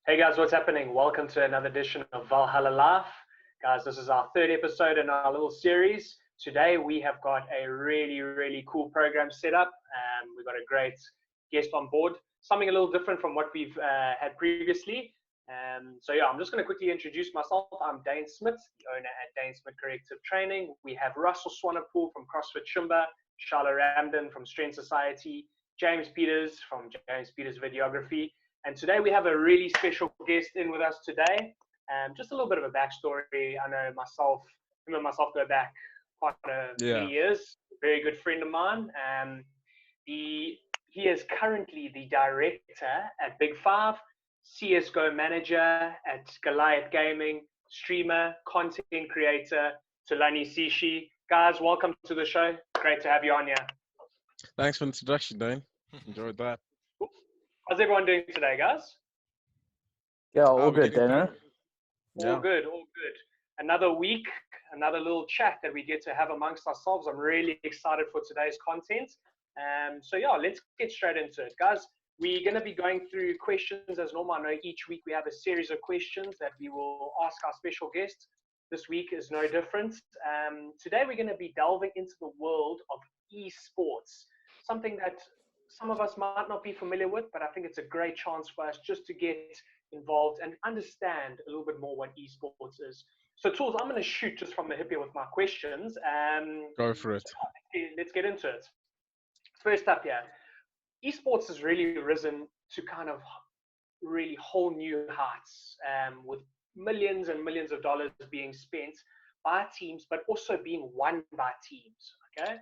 Hey guys, what's happening? Welcome to another edition of Valhalla Life. Guys, this is our third episode in our little series. Today we have got a really cool program set up. We've got a great guest on board, something a little different from what we've had previously. I'm just going to quickly introduce myself. I'm Daine Smit, the owner at dainesmit Corrective Training. We have Russ from CrossFit Sumba, Shilo from Strength Society, James Peters from James Peters Videography. And today we have a really special guest in with us today. Just a little bit of a backstory. I know him and myself go back quite many years. Very good friend of mine. He is currently the director at Big Five, CSGO manager at Goliath Gaming, streamer, content creator, Thulani Sishi. Guys, welcome to the show. Great to have you on here. Thanks for the introduction, Daine. Enjoyed that. How's everyone doing today, guys? Yeah, all good, Daine. All good. Another week, another little chat that we get to have amongst ourselves. I'm really excited for today's content. Let's get straight into it. Guys, we're going to be going through questions as normal. I know each week we have a series of questions that we will ask our special guest. This week is no different. Today we're going to be delving into the world of esports, something that some of us might not be familiar with, but I think it's a great chance for us just to get involved and understand a little bit more what esports is. So, Tools, I'm going to shoot just from the hip here with my questions. Go for it. Let's get into it. First up here, esports has really risen to kind of really whole new heights, with millions and millions of dollars being spent by teams, but also being won by teams. Okay.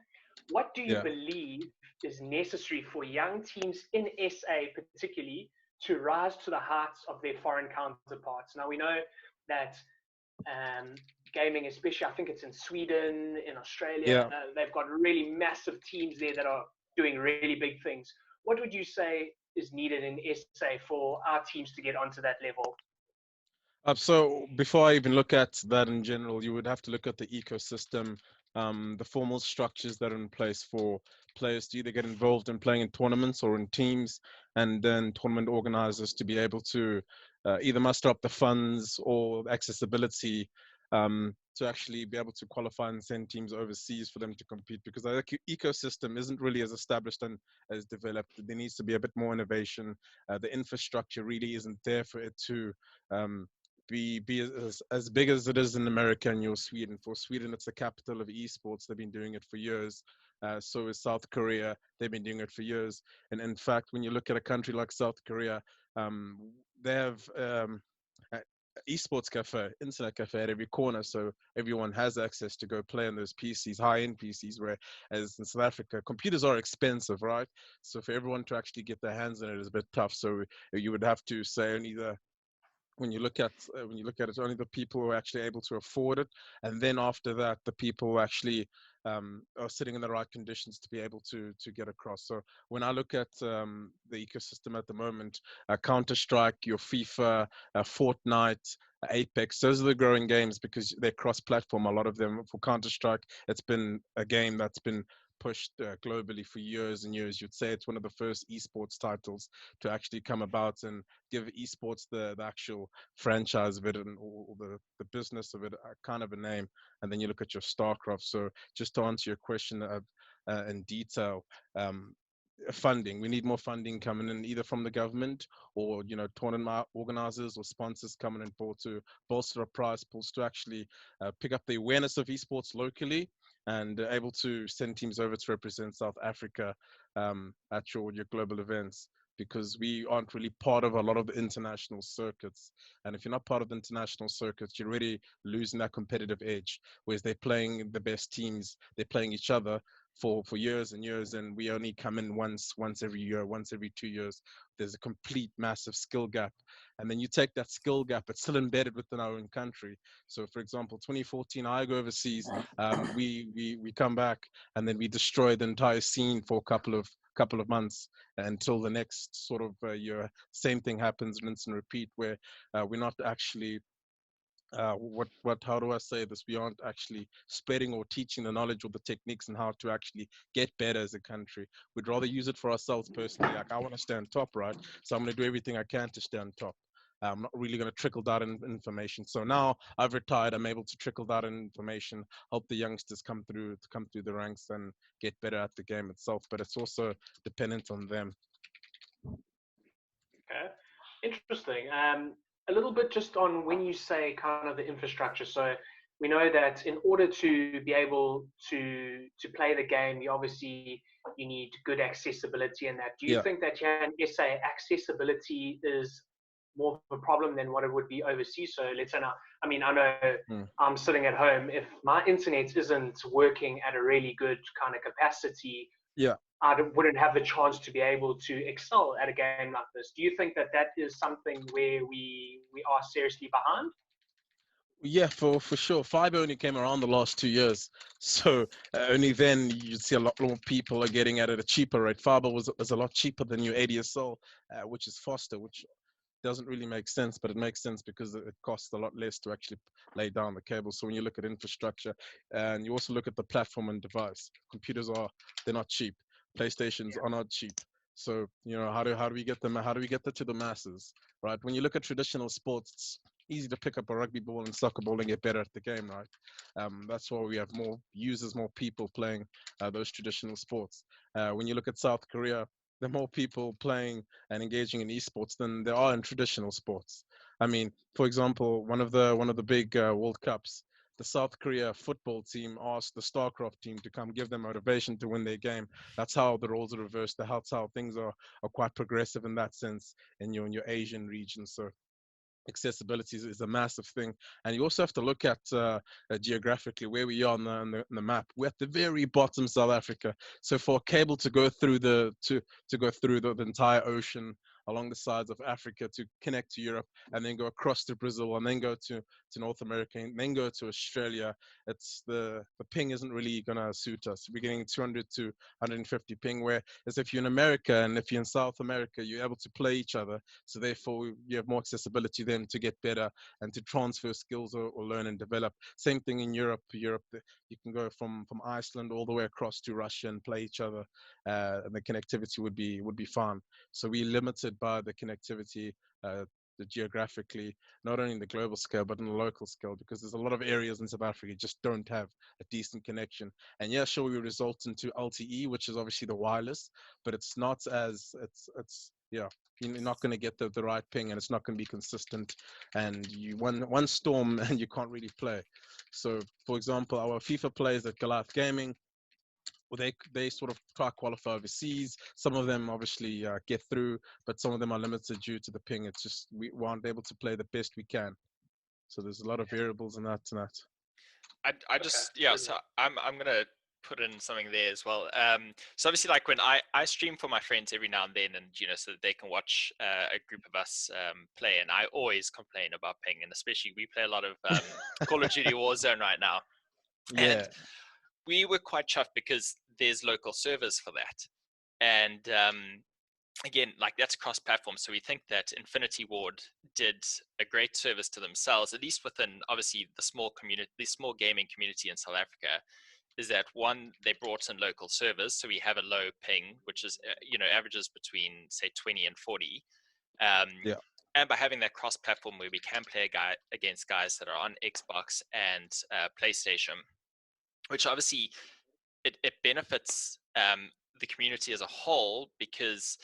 What do you believe is necessary for young teams in SA particularly to rise to the heights of their foreign counterparts? Now we know that gaming, especially I think it's in Sweden, in Australia, they've got really massive teams there that are doing really big things. What would you say is needed in SA for our teams to get onto that level? So before I even look at that in general, you would have to look at the ecosystem, the formal structures that are in place for players to either get involved in playing in tournaments or in teams, and then tournament organizers to be able to either muster up the funds or accessibility to actually be able to qualify and send teams overseas for them to compete, because the ecosystem isn't really as established and as developed. There needs to be a bit more innovation. The infrastructure really isn't there for it to be as big as it is in America and Sweden. For Sweden, it's the capital of esports. They've been doing it for years. So is South Korea. They've been doing it for years. And in fact, when you look at a country like South Korea, they have esports cafe, internet cafe at every corner, so everyone has access to go play on those PCs, high-end PCs, whereas in South Africa, computers are expensive, right? So for everyone to actually get their hands on it is a bit tough. So you would have to say only when you look at it, only the people who are actually able to afford it, and then after that, the people who actually are sitting in the right conditions to be able to get across. So when I look at the ecosystem at the moment, Counter-Strike, your FIFA, Fortnite, Apex, those are the growing games because they're cross-platform. A lot of them. For Counter-Strike, it's been a game that's been pushed globally for years and years. You'd say it's one of the first esports titles to actually come about and give esports the actual franchise of it and or the business of it kind of a name. And then you look at your StarCraft. So just to answer your question in detail, funding. We need more funding coming in either from the government or, tournament organizers or sponsors coming in to bolster our prize pools to actually pick up the awareness of esports locally and able to send teams over to represent South Africa at your global events, because we aren't really part of a lot of the international circuits. And if you're not part of the international circuits, you're really losing that competitive edge, whereas they're playing the best teams, they're playing each other for years and years, and we only come in once every year, once every 2 years. There's a complete massive skill gap. And then you take that skill gap, it's still embedded within our own country. So for example, 2014, I go overseas, we come back and then we destroy the entire scene for a couple of months until the next sort of year. Same thing happens, rinse and repeat, where we're not actually how do I say this? We aren't actually spreading or teaching the knowledge or the techniques and how to actually get better as a country. We'd rather use it for ourselves personally. Like, I want to stay on top, right? So I'm going to do everything I can to stay on top. I'm not really going to trickle down information. So now I've retired. I'm able to trickle down information, help the youngsters come through the ranks and get better at the game itself. But it's also dependent on them. Okay, interesting. A little bit just on when you say kind of the infrastructure. So we know that in order to be able to play the game, you need good accessibility and that. Do you Yeah. think that here in SA accessibility is more of a problem than what it would be overseas? So let's say now, I mean, I know I'm sitting at home. If my internet isn't working at a really good kind of capacity, Yeah. I wouldn't have the chance to be able to excel at a game like this. Do you think that that is something where we are seriously behind? Yeah, for sure. Fiber only came around the last 2 years, so only then you see a lot more people are getting at it at a cheaper rate. Fiber was a lot cheaper than your ADSL, which is faster, which doesn't really make sense, but it makes sense because it costs a lot less to actually lay down the cable. So when you look at infrastructure, and you also look at the platform and device, they're not cheap. PlayStations are not cheap. So how do we get them? How do we get that to the masses, right? When you look at traditional sports, it's easy to pick up a rugby ball and soccer ball and get better at the game, right? That's why we have more users, more people playing those traditional sports. When you look at South Korea, there are more people playing and engaging in esports than there are in traditional sports. I mean, for example, one of the big World Cups, the South Korea football team asked the StarCraft team to come give them motivation to win their game. That's how the roles are reversed. That's how things are quite progressive in that sense in your Asian region. So accessibility is a massive thing, and you also have to look at geographically where we are on the map. We're at the very bottom, South Africa. So for a cable to go through the entire ocean along the sides of Africa to connect to Europe and then go across to Brazil and then go to North America and then go to Australia, it's the ping isn't really gonna suit us. We're getting 200 to 150 ping, where as if you're in America and if you're in South America, you're able to play each other. So therefore, you have more accessibility then to get better and to transfer skills or learn and develop. Same thing in Europe. You can go from Iceland all the way across to Russia and play each other, and the connectivity would be fun. So we're limited by the connectivity, geographically, not only in the global scale but in the local scale, because there's a lot of areas in South Africa just don't have a decent connection. And yeah, sure, we result into LTE, which is obviously the wireless, but it's not as you're not going to get the right ping, and it's not going to be consistent, and you one storm and you can't really play. So for example, our FIFA players at Goliath Gaming, well, they sort of try to qualify overseas. Some of them obviously get through, but some of them are limited due to the ping. It's just we aren't able to play the best we can. So there's a lot of variables in that. I just so I'm gonna put in something there as well. So obviously, like when I stream for my friends every now and then, and so that they can watch a group of us play, and I always complain about ping, and especially we play a lot of Call of Duty Warzone right now. Yeah. And we were quite chuffed because there's local servers for that, and again, like that's cross-platform. So we think that Infinity Ward did a great service to themselves, at least within obviously the small community, the small gaming community in South Africa. Is that one, they brought in local servers, so we have a low ping, which is averages between say 20 and 40. And by having that cross-platform where we can play against guys that are on Xbox and PlayStation, which obviously it benefits the community as a whole, because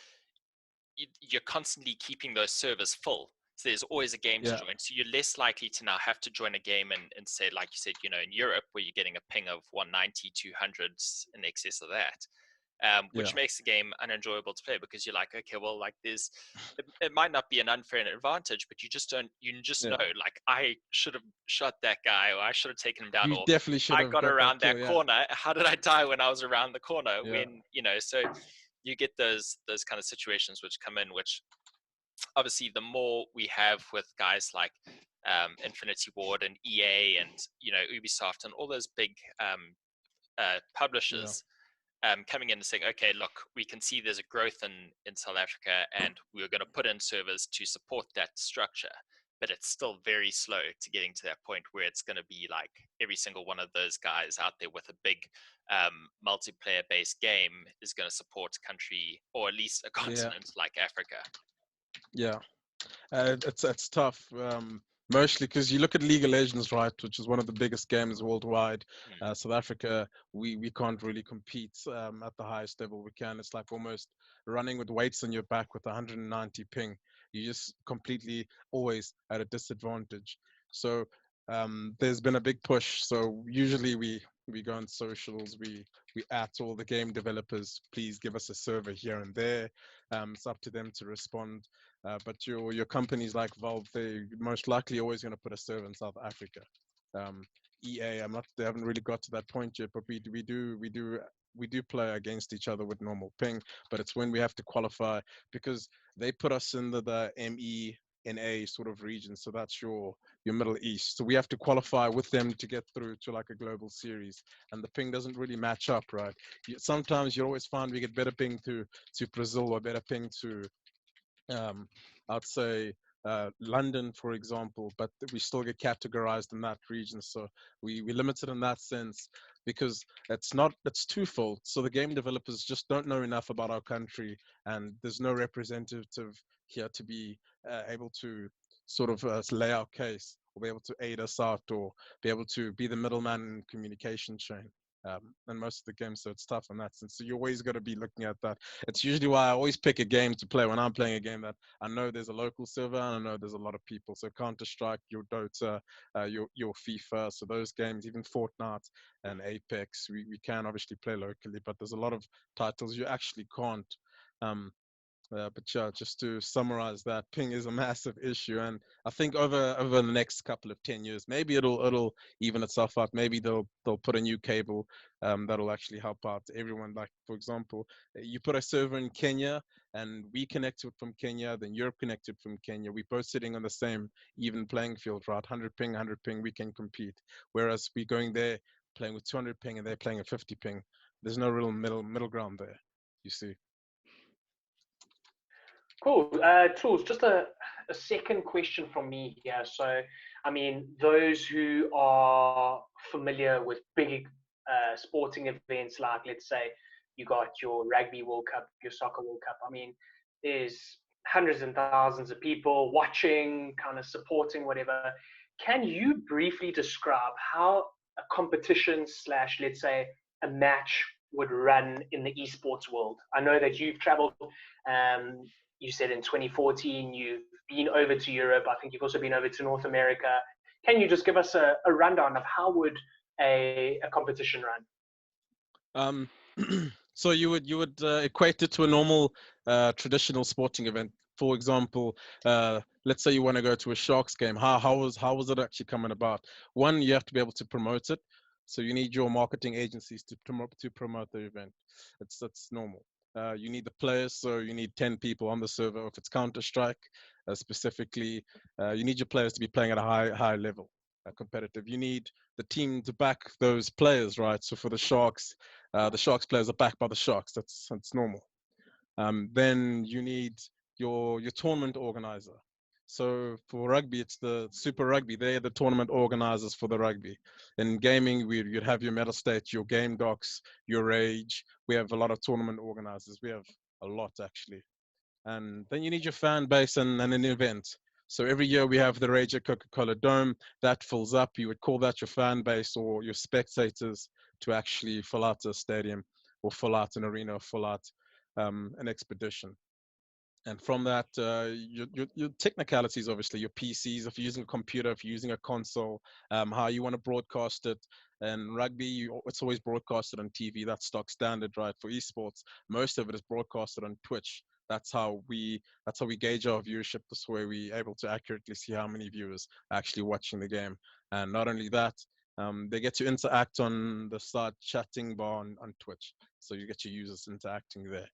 you're constantly keeping those servers full. So there's always a game to join. So you're less likely to now have to join a game and say, like you said, in Europe where you're getting a ping of 190, 200 in excess of that, which makes the game unenjoyable to play, because you're like, okay, well, like it might not be an unfair advantage, but you just know, like I should have shot that guy, or I should have taken him down, You or definitely should I have got around that kill, corner. How did I die when I was around the corner? When, so you get those kind of situations which come in, which obviously the more we have with guys like Infinity Ward and EA and Ubisoft and all those big publishers coming in and saying, okay, look, we can see there's a growth in South Africa, and we're going to put in servers to support that structure, but it's still very slow to getting to that point where it's going to be like every single one of those guys out there with a big multiplayer based game is going to support a country, or at least a continent like Africa. Yeah. It's tough, mostly because you look at League of Legends, right, which is one of the biggest games worldwide. South Africa, we can't really compete at the highest level we can. It's like almost running with weights on your back with 190 ping. You just completely always at a disadvantage. So there's been a big push. So usually we go on socials, we at all the game developers, please give us a server here and there. It's up to them to respond. But your companies like Valve, they most likely always going to put a server in South Africa. EA, they haven't really got to that point yet, but we do play against each other with normal ping. But it's when we have to qualify, because they put us in the MENA sort of region, so that's your Middle East. So we have to qualify with them to get through to like a global series, and the ping doesn't really match up, right? Sometimes you always find we get better ping to Brazil or better ping to I'd say London, for example, but we still get categorized in that region. So we limited in that sense, because it's twofold. So the game developers just don't know enough about our country, and there's no representative here to be able to sort of lay our case, or be able to aid us out, or be able to be the middleman in communication chain. And most of the games, so it's tough in that sense. So you always got to be looking at that. It's usually why I always pick a game to play when I'm playing a game that I know there's a local server and I know there's a lot of people. So Counter-Strike, your Dota, your FIFA, so those games, even Fortnite and Apex, we can obviously play locally, but there's a lot of titles you actually can't. But yeah, just to summarize that, ping is a massive issue, and I think over the next couple of 10 years, maybe it'll even itself out. Maybe they'll put a new cable that'll actually help out everyone. Like for example, you put a server in Kenya, and we connected from Kenya, then Europe connected from Kenya. We both sitting on the same even playing field, right? 100 ping, we can compete. Whereas we going there playing with 200 ping, and they're playing at 50 ping. There's no real middle ground there. You see. Cool. Tools, just a second question from me here. So, I mean, those who are familiar with big sporting events, like let's say you got your Rugby World Cup, your Soccer World Cup. I mean, there's hundreds and thousands of people watching, kind of supporting whatever. Can you briefly describe how a competition slash, let's say, a match would run in the esports world? I know that you've traveled. You said in 2014 you've been over to Europe. I think you've also been over to North America. Can you just give us a rundown of how would a competition run? So you would equate it to a normal traditional sporting event. For example, let's say you want to go to a Sharks game. How was it actually coming about? One, you have to be able to promote it. So you need your marketing agencies to promote the event. That's normal. You need the players, so you need 10 people on the server. If it's Counter-Strike, specifically, you need your players to be playing at a high level, competitive. You need the team to back those players, right? So for the Sharks players are backed by the Sharks. That's normal. Then you need your tournament organizer. So for rugby, it's the Super Rugby. They're the tournament organizers for the rugby. In gaming, you'd have your medal state, your game docs, your rage. We have a lot of tournament organizers. We have a lot, actually. And then you need your fan base and an event. So every year we have the Rage at Coca-Cola Dome. That fills up. You would call that your fan base or your spectators to actually fill out a stadium or fill out an arena or fill out an expedition. And from that, your technicalities, obviously, your PCs, if you're using a computer, if you're using a console, how you want to broadcast it. And rugby, it's always broadcasted on TV. That's stock standard, right? For esports, most of it is broadcasted on Twitch. That's how we gauge our viewership. This way we're able to accurately see how many viewers are actually watching the game. And not only that, they get to interact on the side chatting bar on Twitch. So you get your users interacting there.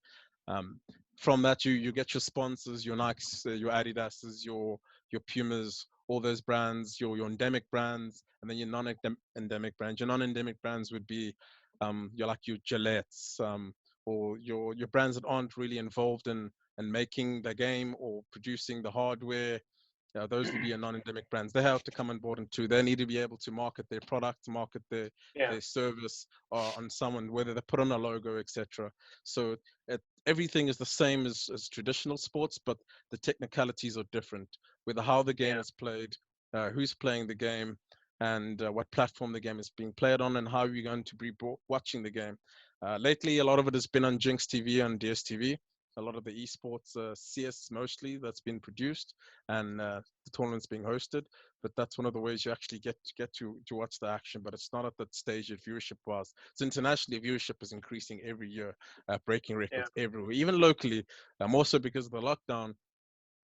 From that, you get your sponsors, your Nikes, your Adidas's, your Pumas, all those brands, your endemic brands, and then your non-endemic brands. Your non-endemic brands would be your Gillettes, or your brands that aren't really involved in making the game or producing the hardware. Those would be your non-endemic brands. They have to come on board too. They need to be able to market their product, market their service on someone, whether they put on a logo, etc. So everything is the same as traditional sports, but the technicalities are different. Whether how the game is played, who's playing the game, and what platform the game is being played on, and how you're going to be watching the game. Lately, a lot of it has been on Jinx TV and DSTV. A lot of the esports, CS mostly, that's been produced, and the tournaments being hosted. But that's one of the ways you actually get to watch the action. But it's not at that stage that viewership was. So internationally, viewership is increasing every year, breaking records everywhere, even locally. More so because of the lockdown,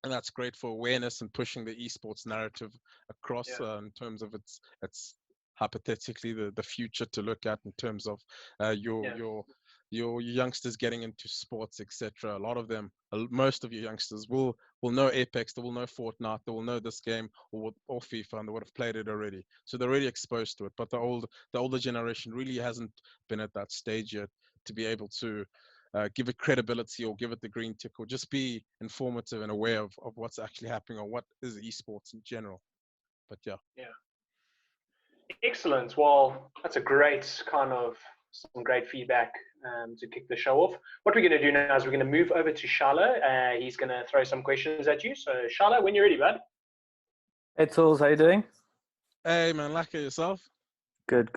and that's great for awareness and pushing the esports narrative across in terms of its hypothetically the future to look at in terms of your youngsters getting into sports, etc. A lot of them, most of your youngsters will know Apex, they will know Fortnite, they will know this game or FIFA, and they would have played it already. So they're already exposed to it. But the older generation really hasn't been at that stage yet to be able to give it credibility or give it the green tick or just be informative and aware of what's actually happening or what is esports in general. But yeah. Excellent. Well, that's a great some great feedback to kick the show off. What we're going to do now is we're going to move over to Shilo. He's going to throw some questions at you. So Shilo, when you're ready, bud. Hey, Tools, how you doing? Hey, man, like yourself? Good.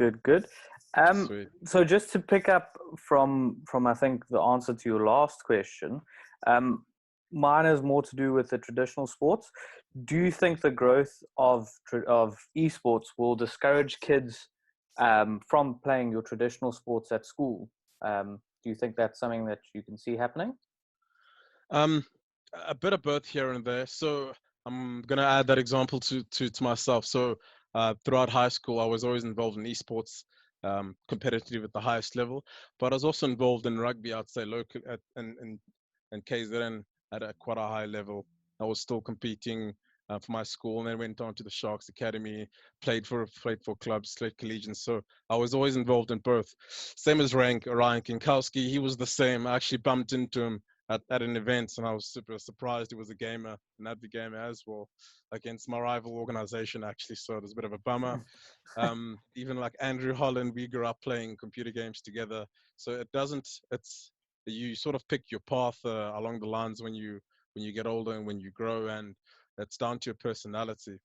Sweet. So just to pick up from I think the answer to your last question, mine is more to do with the traditional sports. Do you think the growth of esports will discourage kids from playing your traditional sports at school? Do you think that's something that you can see happening? A bit of both here and there. So I'm gonna add that example to myself. So throughout high school, I was always involved in esports, competitive at the highest level. But I was also involved in rugby. I'd say local in KZN at quite a high level. I was still competing for my school, and then went on to the Sharks Academy. Played for clubs, played collegiate. So I was always involved in both. Same as Ryan Kinkowski. He was the same. I actually bumped into him at an event, and I was super surprised he was a gamer, an avid gamer as well, against my rival organization actually. So it was a bit of a bummer. Even like Andrew Holland, we grew up playing computer games together. So it's you sort of pick your path along the lines when you get older and when you grow, and it's down to your personality.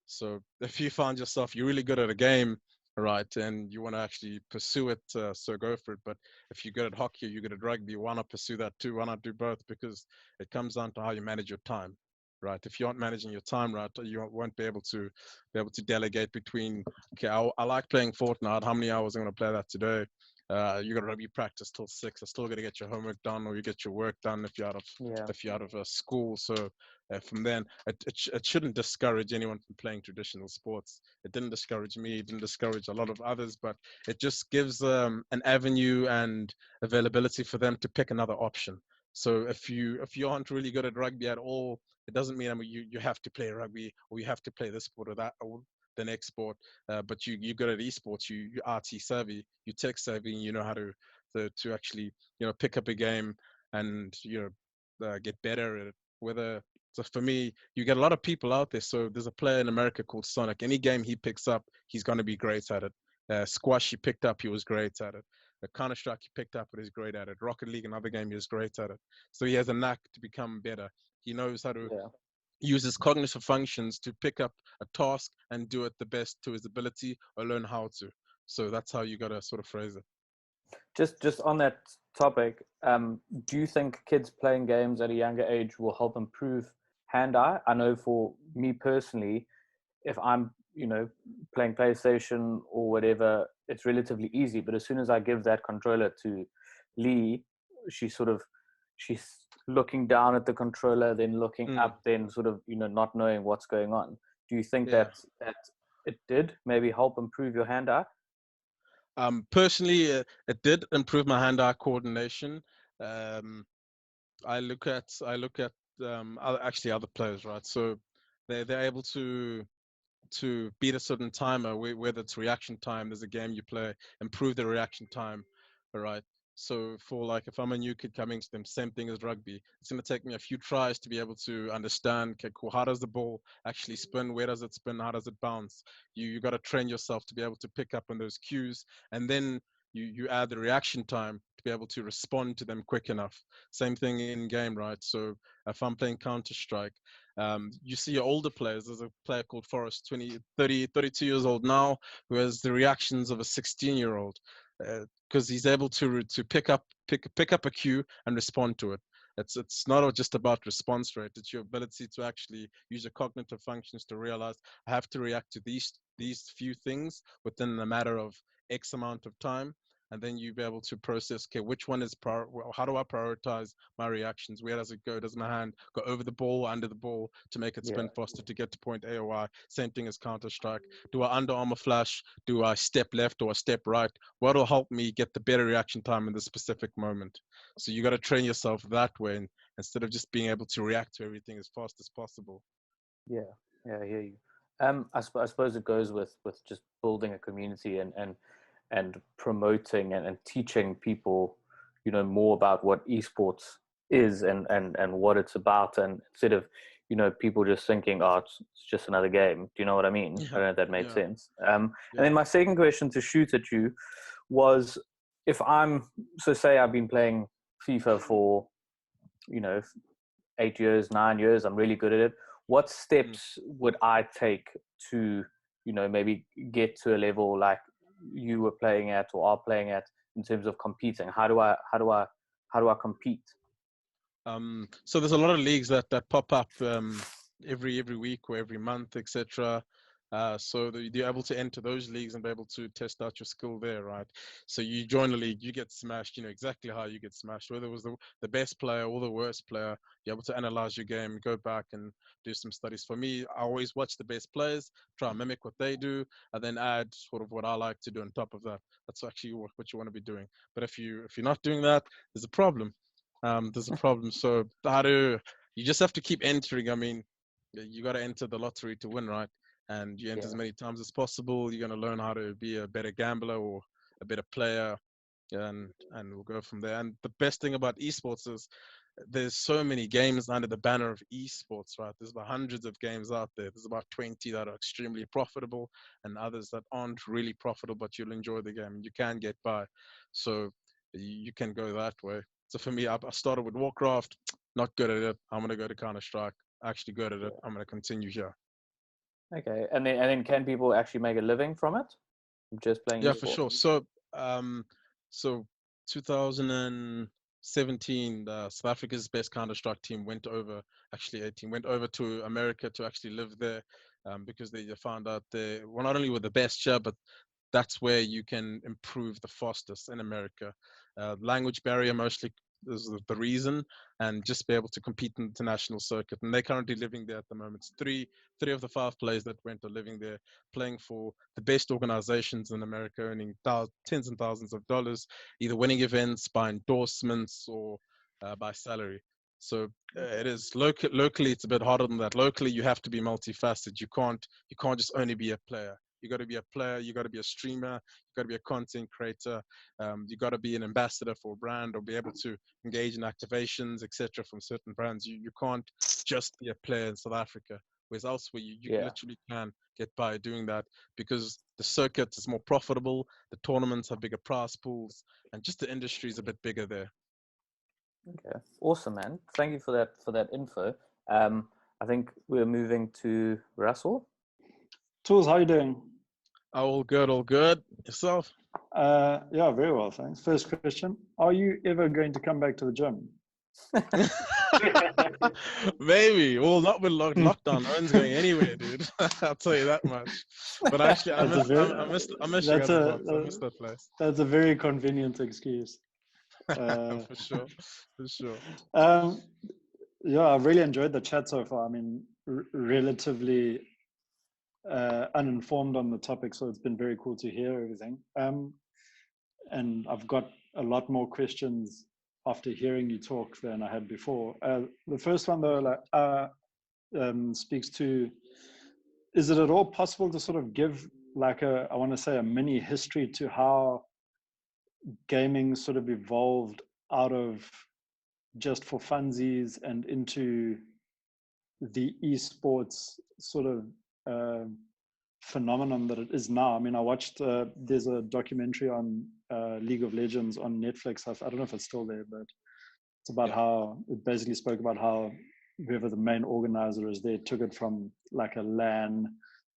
So if you find yourself you're really good at a game, right, and you want to actually pursue it, so go for it. But if you're good at hockey, you're good at rugby, why not pursue that too? Why not do both? Because it comes down to how you manage your time, right? If you aren't managing your time right, you won't be able to delegate between, okay, I like playing Fortnite, how many hours I'm going to play that today? You got to rugby practice till 6. I still got to get your homework done, or you get your work done if you're out of school. So from then, it shouldn't discourage anyone from playing traditional sports. It didn't discourage me. It didn't discourage a lot of others, but it just gives an avenue and availability for them to pick another option. So if you aren't really good at rugby at all, it doesn't mean you have to play rugby or you have to play this sport or that or the next sport. But you're good at esports. You're RT savvy. You're tech savvy. And you know how to actually pick up a game and get better at it. So for me, you get a lot of people out there. So there's a player in America called Sonic. Any game he picks up, he's going to be great at it. Squash he picked up, he was great at it. The Counter-Strike he picked up, but he's great at it. Rocket League, another game, he was great at it. So he has a knack to become better. He knows how to use his cognitive functions to pick up a task and do it the best to his ability or learn how to. So that's how you got to sort of phrase it. Just on that topic, do you think kids playing games at a younger age will help improve hand-eye? I know for me personally, if I'm playing PlayStation or whatever, it's relatively easy. But as soon as I give that controller to Lee, she's looking down at the controller, then looking up, then sort of not knowing what's going on. Do you think that it did maybe help improve your hand-eye? Personally, it did improve my hand-eye coordination. I look at actually other players, right? So they're able to beat a certain timer, whether it's reaction time, there's a game you play, improve the reaction time, all right? So for like, if I'm a new kid coming to them, same thing as rugby. It's going to take me a few tries to be able to understand, okay, cool, how does the ball actually spin? Where does it spin? How does it bounce? You got to train yourself to be able to pick up on those cues. And then you add the reaction time to be able to respond to them quick enough. Same thing in game, right? So if I'm playing Counter-Strike, you see your older players. There's a player called Forrest, 32 years old now, who has the reactions of a 16-year-old, because he's able to pick up a cue and respond to it. It's not just about response rate. It's your ability to actually use your cognitive functions to realize I have to react to these few things within a matter of X amount of time, and then you be able to process, okay, which one is how do I prioritize my reactions? Where does it go? Does my hand go over the ball, under the ball to make it spin faster to get to point A or Y? Same thing as Counter-Strike. Do I under armor flash? Do I step left or step right? What will help me get the better reaction time in the specific moment? So you got to train yourself that way, instead of just being able to react to everything as fast as possible. Yeah, I hear you. I suppose it goes with just building a community and promoting and teaching people, more about what esports is and what it's about, and instead of, people just thinking, oh, it's just another game. Do you know what I mean? Yeah. I don't know if that made sense. Yeah. And then my second question to shoot at you was, say I've been playing FIFA for, 8 years, 9 years, I'm really good at it. What steps would I take to, maybe get to a level like you were playing at or are playing at in terms of competing? How do I compete? So there's a lot of leagues that pop up every week or every month, etc. So you're able to enter those leagues and be able to test out your skill there, right? So you join a league, you get smashed, you know exactly how you get smashed, whether it was the best player or the worst player. You're able to analyze your game, go back and do some studies. For me, I always watch the best players, try and mimic what they do, and then add sort of what I like to do on top of that. That's actually what you want to be doing. But if you're not doing that, there's a problem. So you just have to keep entering. I mean, you got to enter the lottery to win, right? And you enter as many times as possible. You're going to learn how to be a better gambler or a better player, and we'll go from there. And the best thing about esports is there's so many games under the banner of esports, right? There's about hundreds of games out there. There's about 20 that are extremely profitable and others that aren't really profitable, but you'll enjoy the game and you can get by. So you can go that way. So for me, I started with Warcraft, not good at it. I'm going to go to Counter-Strike, actually good at it. I'm going to continue here. Okay. And then can people actually make a living from it? Just playing Yeah, esports? for sure. So 2017, South Africa's best Counter-Strike team went over to America to actually live there, because they found out not only were the best here, but that's where you can improve the fastest in America. Language barrier mostly is the reason, and just be able to compete in the international circuit. And they're currently living there at the moment. It's three of the 5 players that went are living there, playing for the best organizations in America, earning tens and thousands of dollars, either winning events by endorsements or by salary. So it is locally, it's a bit harder than that. Locally, you have to be multifaceted. You can't just only be a player. You got to be a player. You got to be a streamer. You got to be a content creator. You got to be an ambassador for a brand or be able to engage in activations, etc. from certain brands. You can't just be a player in South Africa. Whereas elsewhere, you literally can get by doing that, because the circuit is more profitable. The tournaments have bigger prize pools, and just the industry is a bit bigger there. Okay, awesome, man. Thank you for that info. I think we're moving to Russell. Tools, how are you doing? All good. Yourself? Yeah, very well, thanks. First question: are you ever going to come back to the gym? Maybe. Well, not with lockdown. No one's going anywhere, dude. I'll tell you that much. But actually, I miss you guys a lot. I miss that place. That's a very convenient excuse. For sure. Yeah, I've really enjoyed the chat so far. I mean, relatively uninformed on the topic, so it's been very cool to hear everything. And I've got a lot more questions after hearing you talk than I had before. The first one though, speaks to, is it at all possible to sort of give like I want to say a mini history to how gaming sort of evolved out of just for funsies and into the esports sort of phenomenon that it is now. I mean, I watched, there's a documentary on League of Legends on Netflix. I don't know if it's still there, but it's about how it basically spoke about how whoever the main organizer is there took it from like a LAN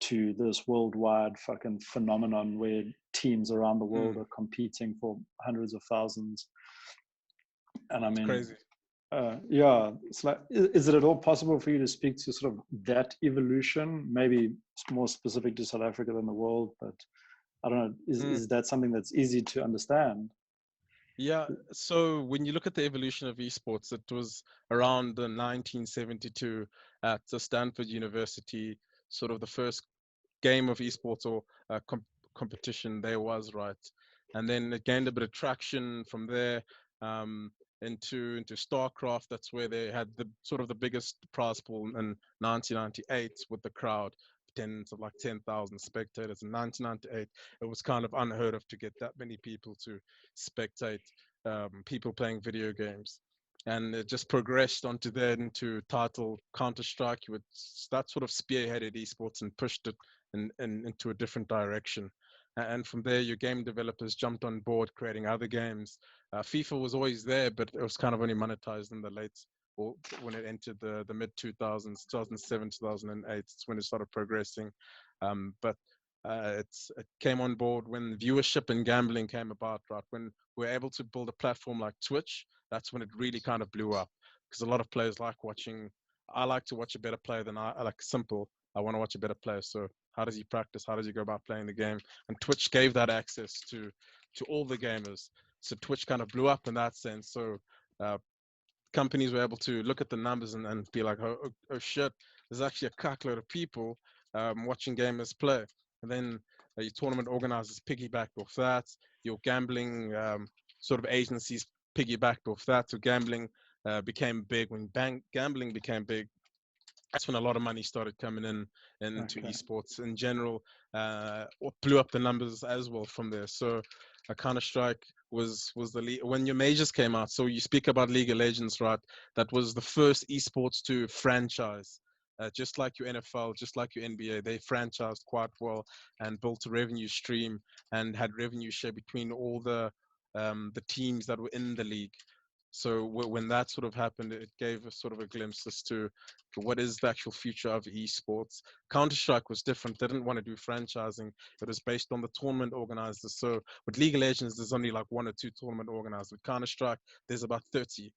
to this worldwide fucking phenomenon where teams around the world are competing for hundreds of thousands. And I mean, Crazy. yeah, it's like, is it at all possible for you to speak to sort of that evolution, maybe more specific to South Africa than the world, but I don't know, is that something that's easy to understand? Yeah, so when you look at the evolution of esports, it was around 1972 at Stanford University, sort of the first game of esports or competition there was, right? And then it gained a bit of traction from there into StarCraft. That's where they had the sort of the biggest prize pool in 1998 with the crowd. Tens of like 10,000 spectators in 1998. It was kind of unheard of to get that many people to spectate people playing video games, and it just progressed onto then to title Counter-Strike, which that sort of spearheaded esports and pushed it into a different direction. And from there, your game developers jumped on board creating other games. FIFA was always there, but it was kind of only monetized in the late, or when it entered the mid 2000s, 2007, 2008. It's when it started progressing. But it came on board when viewership and gambling came about, right? When we were able to build a platform like Twitch, that's when it really kind of blew up, because a lot of players like watching. I like to watch a better player than I like. Simple. I want to watch a better player. So how does he practice? How does he go about playing the game? And Twitch gave that access to all the gamers. So Twitch kind of blew up in that sense. So companies were able to look at the numbers and be like, oh shit, there's actually a cuckload of people watching gamers play. And then your tournament organizers piggybacked off that. Your gambling sort of agencies piggybacked off that. So gambling became big. When gambling became big, that's when a lot of money started coming into esports in general, blew up the numbers as well from there. So Counter-Strike was the when your majors came out. So you speak about League of Legends, right? That was the first esports to franchise. Just like your NFL, just like your NBA, they franchised quite well and built a revenue stream and had revenue share between all the teams that were in the league. So when that sort of happened, it gave us sort of a glimpse as to what is the actual future of esports. Counter-Strike was different. They didn't want to do franchising. It was based on the tournament organizers. So with League of Legends, there's only like 1 or 2 tournament organizers. With Counter-Strike, there's about 30.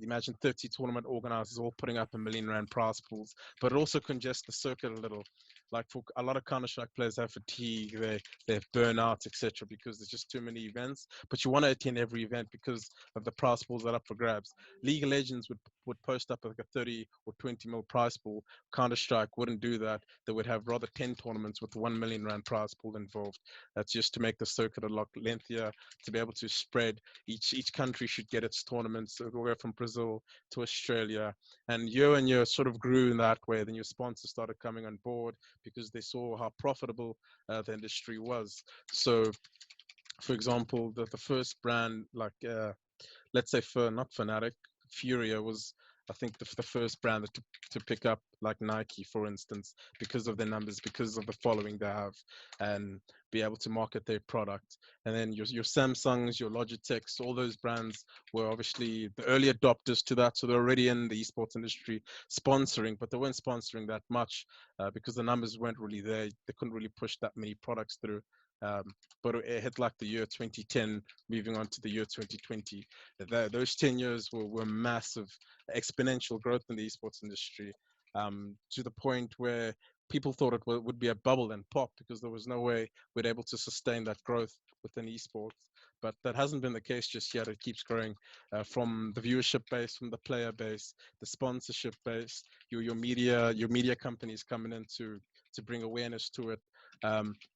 Imagine 30 tournament organizers all putting up R1 million prize pools, but it also congests the circuit a little. Like for a lot of Counter-Strike players have fatigue, they have burnout, etc., because there's just too many events. But you want to attend every event because of the prize pools that are up for grabs. League of Legends would post up like a 30 or 20 mil prize pool. Counter-Strike wouldn't do that. They would have rather 10 tournaments with R1 million prize pool involved. That's just to make the circuit a lot lengthier, to be able to spread. Each country should get its tournaments. So we'll go from Brazil to Australia. And year sort of grew in that way. Then your sponsors started coming on board because they saw how profitable the industry was. So, for example, the first brand, like let's say not Fnatic, Furia was, I think, the first brand to pick up like Nike, for instance, because of their numbers, because of the following they have, and be able to market their product. And then your Samsungs, your Logitechs, all those brands were obviously the early adopters to that. So they're already in the esports industry sponsoring, but they weren't sponsoring that much because the numbers weren't really there. They couldn't really push that many products through. But it hit like the year 2010, moving on to the year 2020. Those 10 years were massive, exponential growth in the esports industry, to the point where people thought it would be a bubble and pop because there was no way we'd able to sustain that growth within esports. But that hasn't been the case just yet. It keeps growing from the viewership base, from the player base, the sponsorship base, your media companies coming in to bring awareness to it.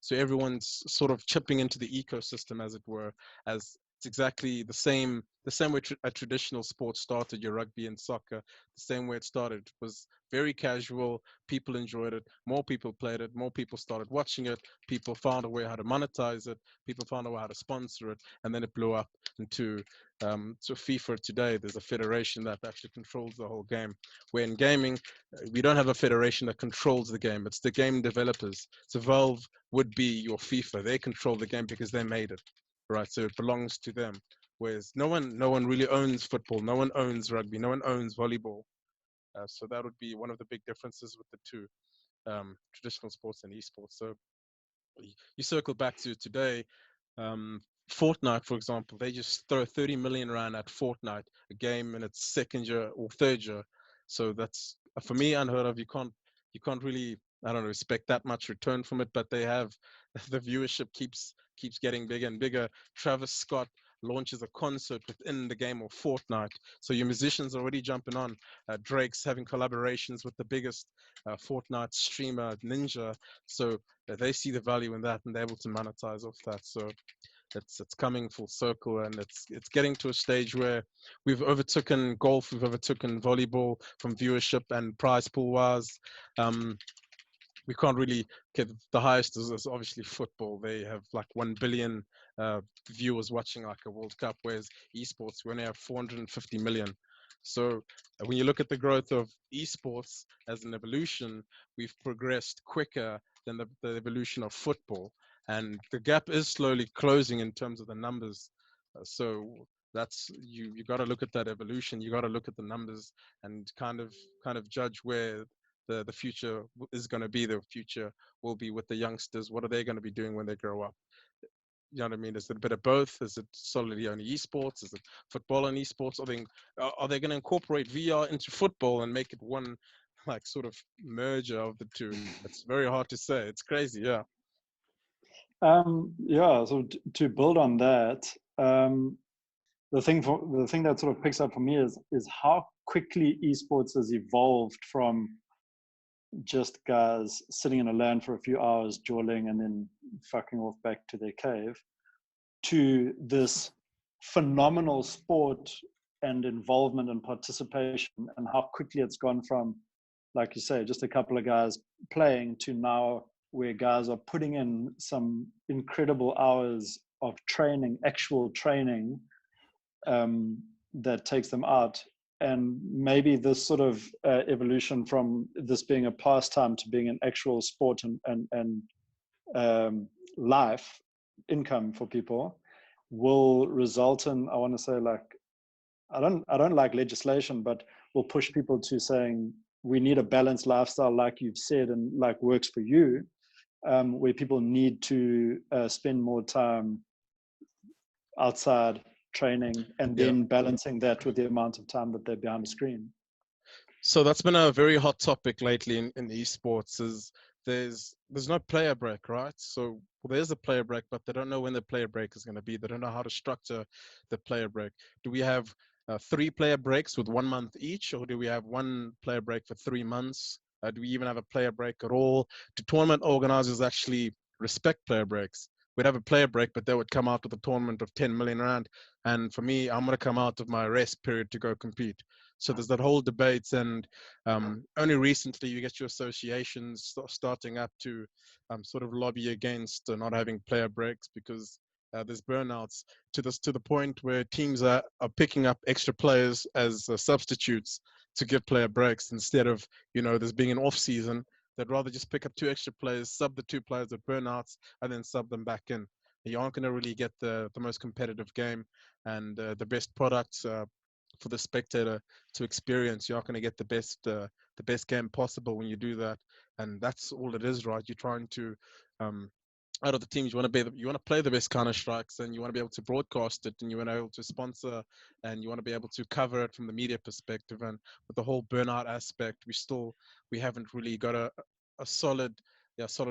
So everyone's sort of chipping into the ecosystem, as it were, as It's exactly the same way a traditional sport started, your rugby and soccer. The same way it started. It was very casual. People enjoyed it. More people played it. More people started watching it. People found a way how to monetize it. People found a way how to sponsor it, and then it blew up into so FIFA today. There's a federation that actually controls the whole game. Where in gaming, we don't have a federation that controls the game. It's the game developers. So Valve would be your FIFA. They control the game because they made it, right? So it belongs to them. Whereas no one really owns football. No one owns rugby. No one owns volleyball. So that would be one of the big differences with the two, traditional sports and esports. So you circle back to today, Fortnite, for example, they just throw 30 million rand at Fortnite, a game in its second year or third year. So that's, for me, unheard of. You can't really, I don't know, expect that much return from it, but they have, the viewership keeps getting bigger and bigger. Travis Scott launches a concert within the game of Fortnite. So your musicians are already jumping on. Drake's having collaborations with the biggest Fortnite streamer, Ninja. So they see the value in that, and they're able to monetize off that. So it's coming full circle, and it's getting to a stage where we've overtaken golf, we've overtaken volleyball from viewership and prize pool wise. We can't really get the highest is obviously football. They have like 1 billion viewers watching like a World Cup, whereas esports we only have 450 million. So when you look at the growth of esports as an evolution, we've progressed quicker than the evolution of football, and the gap is slowly closing in terms of the numbers. So that's you got to look at that evolution. You got to look at the numbers and kind of judge where the future is going to be. The future will be with the youngsters. What are they going to be doing when they grow up? You know what I mean? Is it a bit of both? Is it solely only esports? Is it football and esports? Are they going to incorporate VR into football and make it one like sort of merger of the two? It's very hard to say. It's crazy, yeah. Yeah. So to build on that, the thing that sort of picks up for me is how quickly esports has evolved from just guys sitting in a LAN for a few hours, jawling, and then fucking off back to their cave, to this phenomenal sport and involvement and participation, and how quickly it's gone from, like you say, just a couple of guys playing to now where guys are putting in some incredible hours of training, actual training, that takes them out. And maybe this sort of evolution from this being a pastime to being an actual sport and life income for people will result in, I want to say, like, I don't like legislation, but will push people to saying we need a balanced lifestyle, like you've said, and like works for you, where people need to spend more time outside training, and then balancing that with the amount of time that they're behind a screen. So that's been a very hot topic lately in esports. Is there's no player break, right? So there's a player break, but they don't know when the player break is going to be. They don't know how to structure the player break. Do we have 3 player breaks with 1 month each, or do we have 1 player break for 3 months? Do we even have a player break at all? Do tournament organizers actually respect player breaks? We'd have a player break, but they would come out with a tournament of 10 million rand. And for me, I'm going to come out of my rest period to go compete. So there's that whole debate. And only recently you get your associations starting up to sort of lobby against not having player breaks, because there's burnouts to the point where teams are picking up extra players as substitutes to give player breaks instead of, there's being an off season. They'd rather just pick up 2 extra players, sub the 2 players with burnouts, and then sub them back in. You aren't going to really get the most competitive game and the best products for the spectator to experience. You're not going to get the best game possible when you do that, and that's all it is, right? You're trying to out of the teams, you want to play the best Counter-Strikes, and you want to be able to broadcast it, and you want to be able to sponsor, and you want to be able to cover it from the media perspective. And with the whole burnout aspect, we haven't really got a solid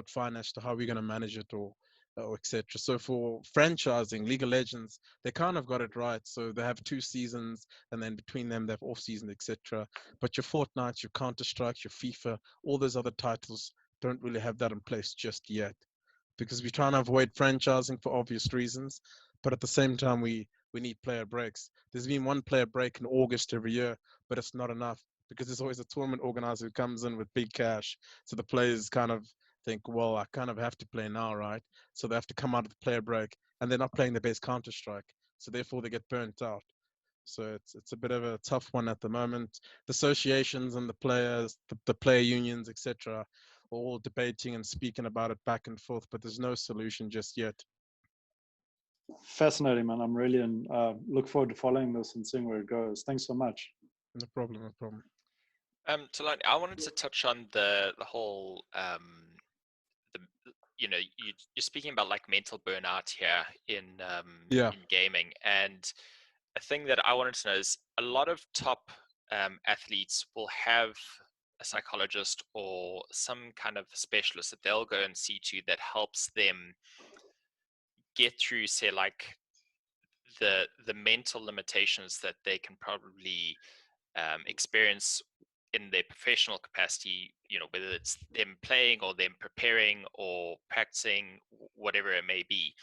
finance to how we're going to manage it or etc. So for franchising, League of Legends, they kind of got it right. So they have 2 seasons, and then between them they have off season, etc. But your Fortnite, your Counter-Strikes, your FIFA, all those other titles don't really have that in place just yet, because we're trying to avoid franchising for obvious reasons. But at the same time, we we need player breaks. There's been one player break in August every year, but it's not enough because there's always a tournament organizer who comes in with big cash. So the players kind of think, well, I kind of have to play now, right? So they have to come out of the player break, and they're not playing the best Counter-Strike. So therefore they get burnt out. So it's a bit of a tough one at the moment. The associations and the players, the player unions, etc., are all debating and speaking about it back and forth, but there's no solution just yet. Fascinating, man. I'm really look forward to following this and seeing where it goes. Thanks so much. No problem, no problem. Thulani, I wanted to touch on the whole the you're speaking about like mental burnout here in gaming, and a thing that I wanted to know is a lot of top athletes will have a psychologist or some kind of specialist that they'll go and see to that helps them get through, say, like the mental limitations that they can probably experience in their professional capacity, whether it's them playing or them preparing or practicing, whatever it may be.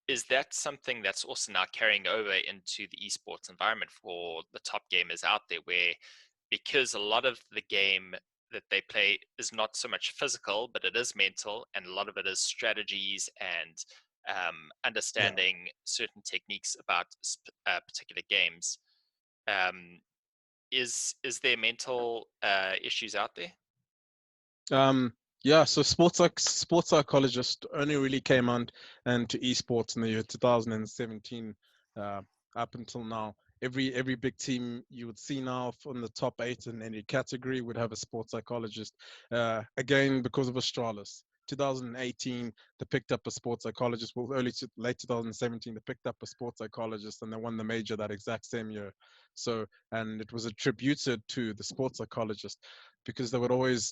Is that something that's also now carrying over into the esports environment for the top gamers out there, where because a lot of the game that they play is not so much physical, but it is mental, and a lot of it is strategies and understanding certain techniques about particular games. Is there mental issues out there? Yeah, so sports psychologist only really came on into esports in the year 2017 up until now. Every big team you would see now from the top 8 in any category would have a sports psychologist. Again, because of Astralis. 2018, they picked up a sports psychologist. Well, late 2017, they picked up a sports psychologist, and they won the major that exact same year. So, and it was attributed to the sports psychologist, because they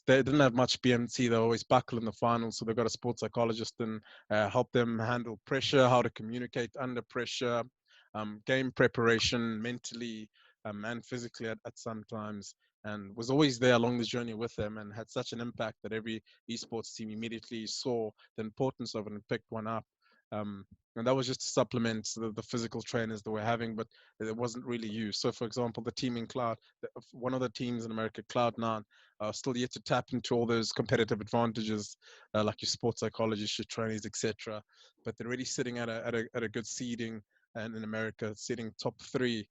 didn't have much BMT. They always buckle in the finals. So they got a sports psychologist and help them handle pressure, how to communicate under pressure, game preparation mentally and physically at some times, and was always there along the journey with them, and had such an impact that every esports team immediately saw the importance of it and picked one up. And that was just to supplement the physical trainers that we're having, but it wasn't really used. So, for example, the team in Cloud, one of the teams in America, Cloud9, are still yet to tap into all those competitive advantages, like your sports psychologists, your trainees, etc. But they're already sitting at a good seeding, and in America, sitting top 3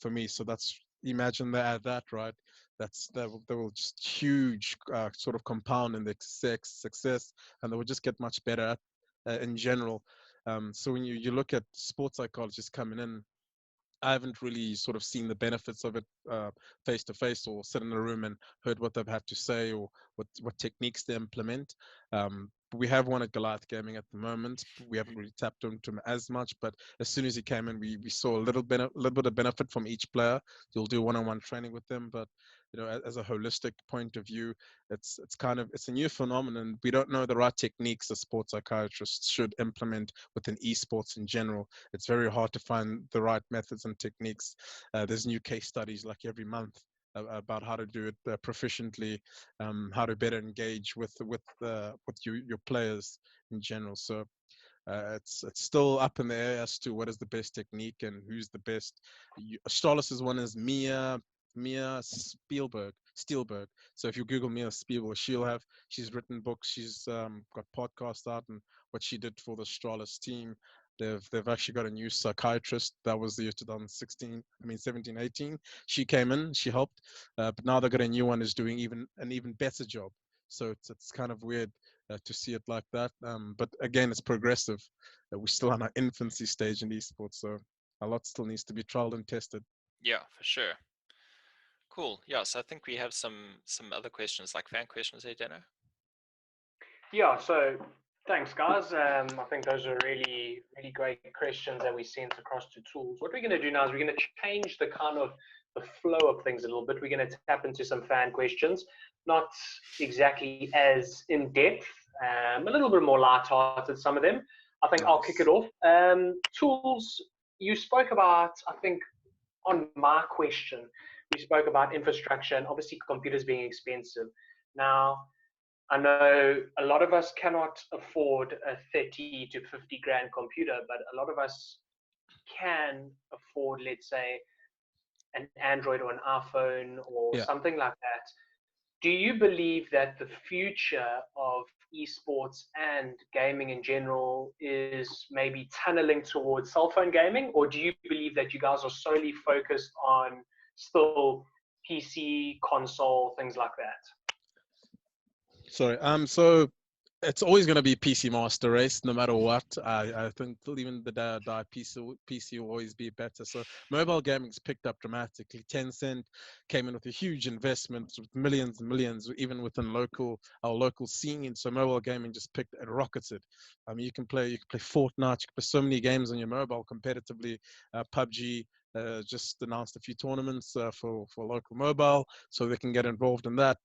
for me. So that's, imagine they add that, right? That will just huge sort of compound in the success, and they will just get much better at, in general. So when you look at sports psychologists coming in, I haven't really sort of seen the benefits of it face to face, or sit in a room and heard what they've had to say, or what techniques they implement. But we have one at Goliath Gaming at the moment. We haven't really tapped into him as much, but as soon as he came in, we saw a little bit of benefit from each player. You'll do one-on-one training with them, but as a holistic point of view, it's a new phenomenon. We don't know the right techniques a sports psychiatrist should implement within esports in general. It's very hard to find the right methods and techniques. There's new case studies like every month about how to do it proficiently, how to better engage with your players in general. So it's still up in the air as to what is the best technique and who's the best. Astralis' one is Mia Steelberg. So if you Google Mia Spielberg, she's written books, she's got podcasts out, and what she did for the Astralis team. They've actually got a new psychiatrist. That was the year 17, 18. She came in, she helped, but now they've got a new one who's doing an even better job. So it's kind of weird to see it like that. But again, it's progressive. We're still on our infancy stage in esports, so a lot still needs to be trialed and tested. Yeah, for sure. Cool. Yeah, so I think we have some other questions, like fan questions here, Daine. Yeah, so thanks, guys. I think those are really, really great questions that we sent across to tools. What we're going to do now is we're going to change the kind of the flow of things a little bit. We're going to tap into some fan questions, not exactly as in depth, a little bit more light-hearted, some of them. I think I'll kick it off. Tools, you spoke about, I think, on my question, we spoke about infrastructure and obviously computers being expensive. Now, I know a lot of us cannot afford a 30 to 50 grand computer, but a lot of us can afford, let's say, an Android or an iPhone or something like that, do you believe that the future of esports and gaming in general is maybe tunneling towards cell phone gaming, or do you believe that you guys are solely focused on still PC, console, things like that? Sorry. So it's always going to be PC master race, no matter what. I think till even the day I die, PC will always be better. So mobile gaming's picked up dramatically. Tencent came in with a huge investment with millions and millions, even within our local scene. So mobile gaming just rocketed. I mean, you can play Fortnite, you can play so many games on your mobile competitively. PUBG just announced a few tournaments for local mobile, so they can get involved in that.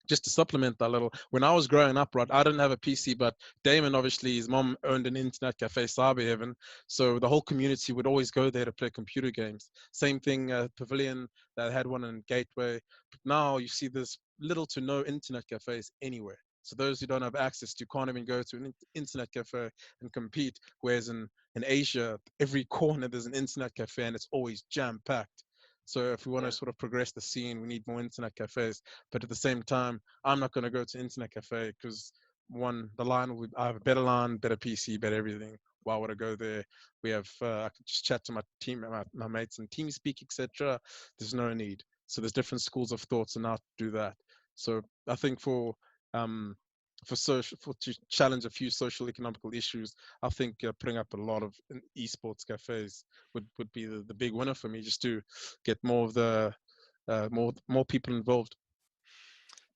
Just to supplement that little, when I was growing up, right, I didn't have a PC, but Damon, obviously, his mom owned an internet cafe, Cyber Heaven. So the whole community would always go there to play computer games. Same thing, Pavilion, that had one in Gateway. But now you see there's little to no internet cafes anywhere. So those who don't have access to can't even go to an internet cafe and compete. Whereas in Asia, every corner there's an internet cafe and it's always jam-packed. So if we want to sort of progress the scene, we need more internet cafes. But at the same time, I'm not going to go to internet cafe because I have a better line, better PC, better everything. Why would I go there? We have I can just chat to my team, my mates, and TeamSpeak, etc. There's no need. So there's different schools of thoughts on how to do that. So I think to challenge a few social economical issues, I think putting up a lot of esports cafes would be the big winner for me, just to get more of the more people involved.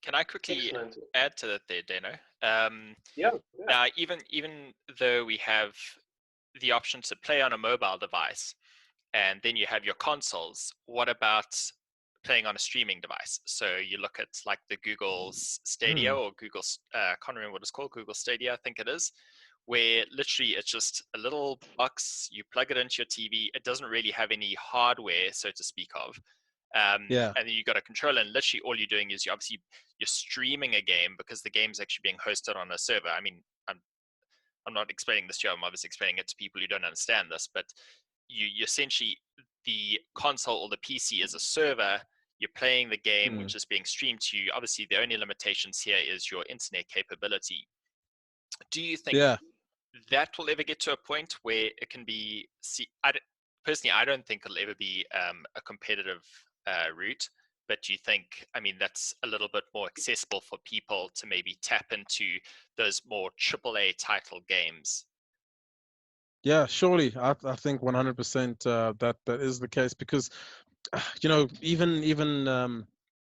Can I quickly add to that there, Daine? Yeah. Now, even though we have the option to play on a mobile device, and then you have your consoles, what about playing on a streaming device? So you look at like the Google Stadia or I can't remember what it's called, Google Stadia, I think it is, where literally it's just a little box, you plug it into your TV, it doesn't really have any hardware, so to speak of. And then you got a controller, and literally all you're doing is you're streaming a game because the game's actually being hosted on a server. I mean, I'm not explaining this to you, I'm obviously explaining it to people who don't understand this, but you essentially, the console or the PC is a server, you're playing the game which is being streamed to you. Obviously the only limitations here is your internet capability. Do you think that will ever get to a point where it can be, personally, I don't think it'll ever be a competitive route, but do you think, I mean, that's a little bit more accessible for people to maybe tap into those more AAA title games? Yeah, surely. I think 100% that is the case, because even